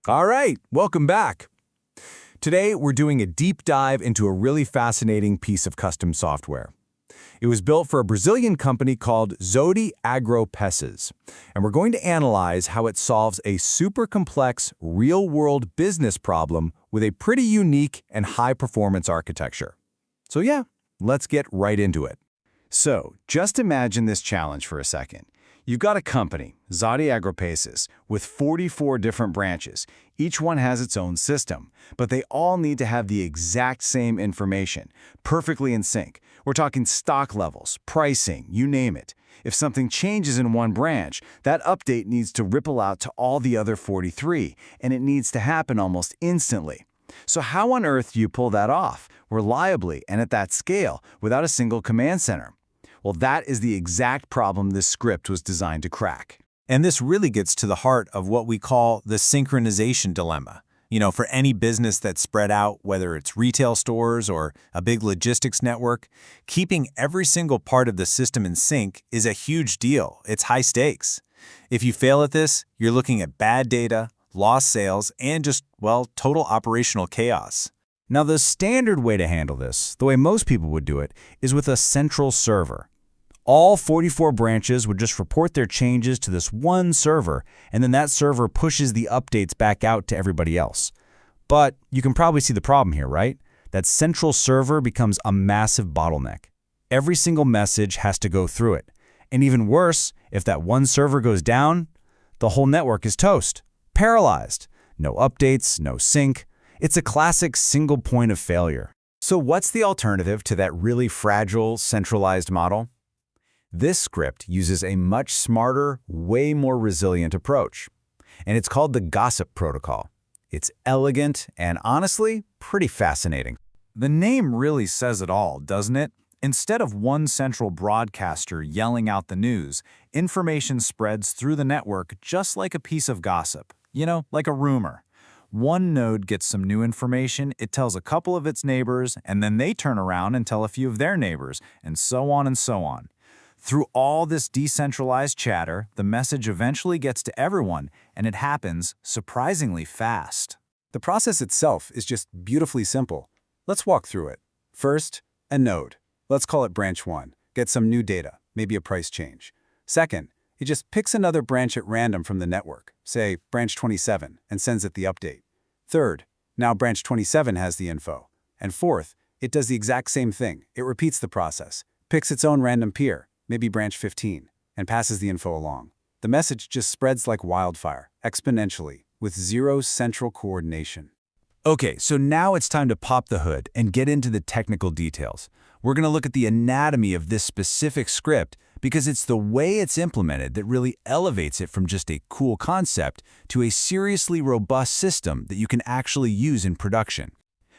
All right, welcome back. Today, we're doing a deep dive into a really fascinating piece of custom software. It was built for a Brazilian company called Zodi Agropeças, and we're going to analyze how it solves a super complex, real-world business problem with a pretty unique and high-performance architecture. So yeah, let's get right into it. So, just imagine this challenge for a second. You've got a company, Zodi Agropeças, with 44 different branches. Each one has its own system, but they all need to have the exact same information, perfectly in sync. We're talking stock levels, pricing, you name it. If something changes in one branch, that update needs to ripple out to all the other 43, and it needs to happen almost instantly. So how on earth do you pull that off, reliably and at that scale, without a single command center? Well, that is the exact problem this script was designed to crack. And this really gets to the heart of what we call the synchronization dilemma. For any business that's spread out, whether it's retail stores or a big logistics network, keeping every single part of the system in sync is a huge deal. It's high stakes. If you fail at this, you're looking at bad data, lost sales, and just, total operational chaos. Now, the standard way to handle this, the way most people would do it, is with a central server. All 44 branches would just report their changes to this one server, and then that server pushes the updates back out to everybody else. But you can probably see the problem here, right? That central server becomes a massive bottleneck. Every single message has to go through it. And even worse, if that one server goes down, the whole network is toast, paralyzed. No updates, no sync. It's a classic single point of failure. So what's the alternative to that really fragile, centralized model? This script uses a much smarter, way more resilient approach. And it's called the gossip protocol. It's elegant and, honestly, pretty fascinating. The name really says it all, doesn't it? Instead of one central broadcaster yelling out the news, information spreads through the network just like a piece of gossip. Like a rumor. One node gets some new information, it tells a couple of its neighbors, and then they turn around and tell a few of their neighbors, and so on and so on. Through all this decentralized chatter, the message eventually gets to everyone, and it happens surprisingly fast. The process itself is just beautifully simple. Let's walk through it. First, a node. Let's call it branch 1. Get some new data, maybe a price change. Second, it just picks another branch at random from the network, say branch 27, and sends it the update. Third, now branch 27 has the info. And fourth, it does the exact same thing. It repeats the process, picks its own random peer, maybe branch 15, and passes the info along. The message just spreads like wildfire, exponentially, with zero central coordination. Okay, so now it's time to pop the hood and get into the technical details. We're going to look at the anatomy of this specific script because it's the way it's implemented that really elevates it from just a cool concept to a seriously robust system that you can actually use in production.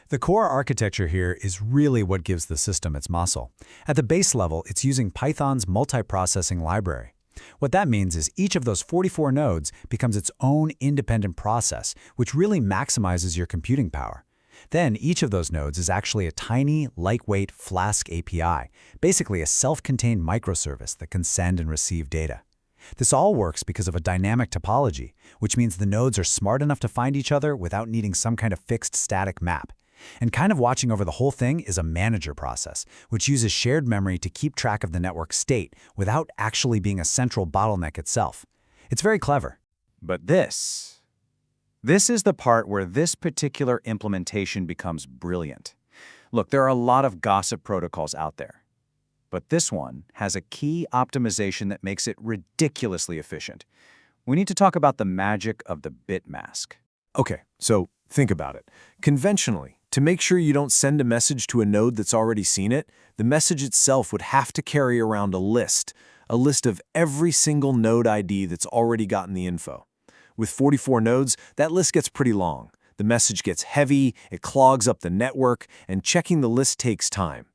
The core architecture here is really what gives the system its muscle. At the base level, it's using Python's multiprocessing library. What that means is each of those 44 nodes becomes its own independent process, which really maximizes your computing power. Then each of those nodes is actually a tiny, lightweight Flask API, basically a self-contained microservice that can send and receive data. This all works because of a dynamic topology, which means the nodes are smart enough to find each other without needing some kind of fixed static map. And kind of watching over the whole thing is a manager process, which uses shared memory to keep track of the network state without actually being a central bottleneck itself. It's very clever. But this is the part where this particular implementation becomes brilliant. Look, there are a lot of gossip protocols out there, but this one has a key optimization that makes it ridiculously efficient. We need to talk about the magic of the Bitmask. Okay, so think about it. Conventionally, to make sure you don't send a message to a node that's already seen it, the message itself would have to carry around a list of every single node ID that's already gotten the info. With 44 nodes, that list gets pretty long. The message gets heavy, it clogs up the network, and checking the list takes time.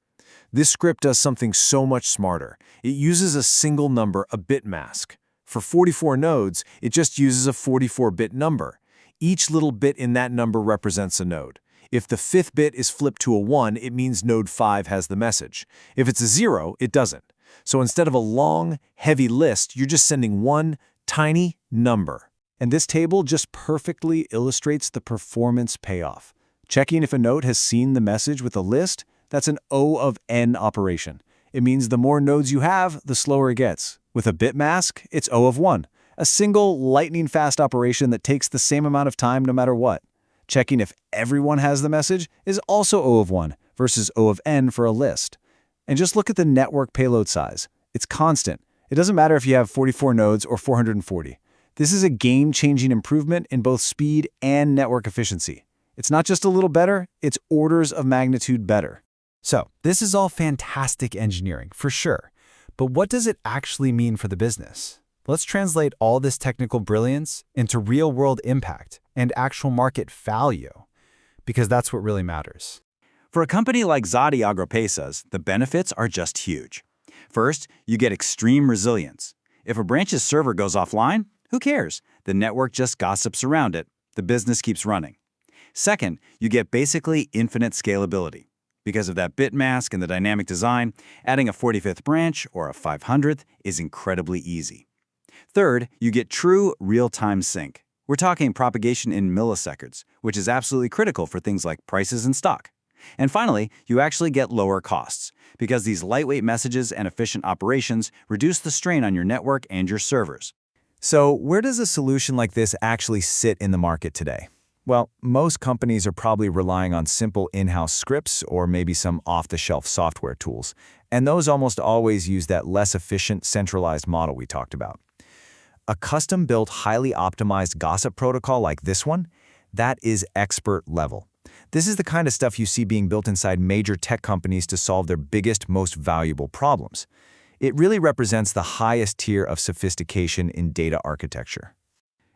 This script does something so much smarter. It uses a single number, a bitmask. For 44 nodes, it just uses a 44-bit number. Each little bit in that number represents a node. If the fifth bit is flipped to a 1, it means node 5 has the message. If it's a 0, it doesn't. So instead of a long, heavy list, you're just sending one tiny number. And this table just perfectly illustrates the performance payoff. Checking if a node has seen the message with a list, that's an O of N operation. It means the more nodes you have, the slower it gets. With a Bitmask, it's O of 1, a single lightning-fast operation that takes the same amount of time no matter what. Checking if everyone has the message is also O of 1 versus O of N for a list. And just look at the network payload size. It's constant. It doesn't matter if you have 44 nodes or 440. This is a game-changing improvement in both speed and network efficiency. It's not just a little better, it's orders of magnitude better. So, this is all fantastic engineering, for sure. But what does it actually mean for the business? Let's translate all this technical brilliance into real-world impact and actual market value, because that's what really matters. For a company like Zadi Agropesas, the benefits are just huge. First, you get extreme resilience. If a branch's server goes offline, who cares? The network just gossips around it. The business keeps running. Second, you get basically infinite scalability. Because of that Bitmask and the dynamic design, adding a 45th branch or a 500th is incredibly easy. Third, you get true real-time sync. We're talking propagation in milliseconds, which is absolutely critical for things like prices and stock. And finally, you actually get lower costs, because these lightweight messages and efficient operations reduce the strain on your network and your servers. So, where does a solution like this actually sit in the market today? Well, most companies are probably relying on simple in-house scripts or maybe some off-the-shelf software tools, and those almost always use that less efficient, centralized model we talked about. A custom-built, highly optimized gossip protocol like this one, that is expert level. This is the kind of stuff you see being built inside major tech companies to solve their biggest, most valuable problems. It really represents the highest tier of sophistication in data architecture.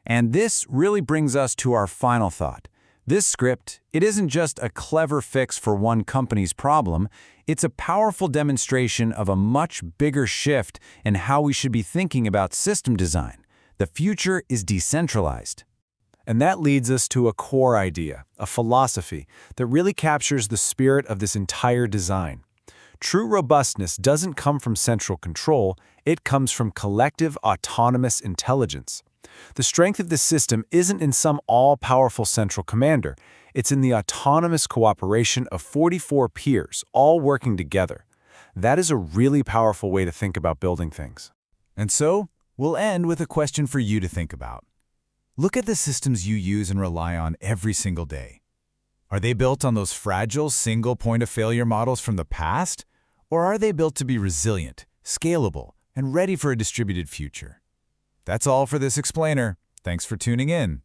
And this really brings us to our final thought. This script, it isn't just a clever fix for one company's problem, it's a powerful demonstration of a much bigger shift in how we should be thinking about system design. The future is decentralized. And that leads us to a core idea, a philosophy, that really captures the spirit of this entire design. True robustness doesn't come from central control, it comes from collective autonomous intelligence. The strength of this system isn't in some all-powerful central commander, it's in the autonomous cooperation of 44 peers, all working together. That is a really powerful way to think about building things. And so, we'll end with a question for you to think about. Look at the systems you use and rely on every single day. Are they built on those fragile, single point-of-failure models from the past? Or are they built to be resilient, scalable, and ready for a distributed future? That's all for this explainer. Thanks for tuning in.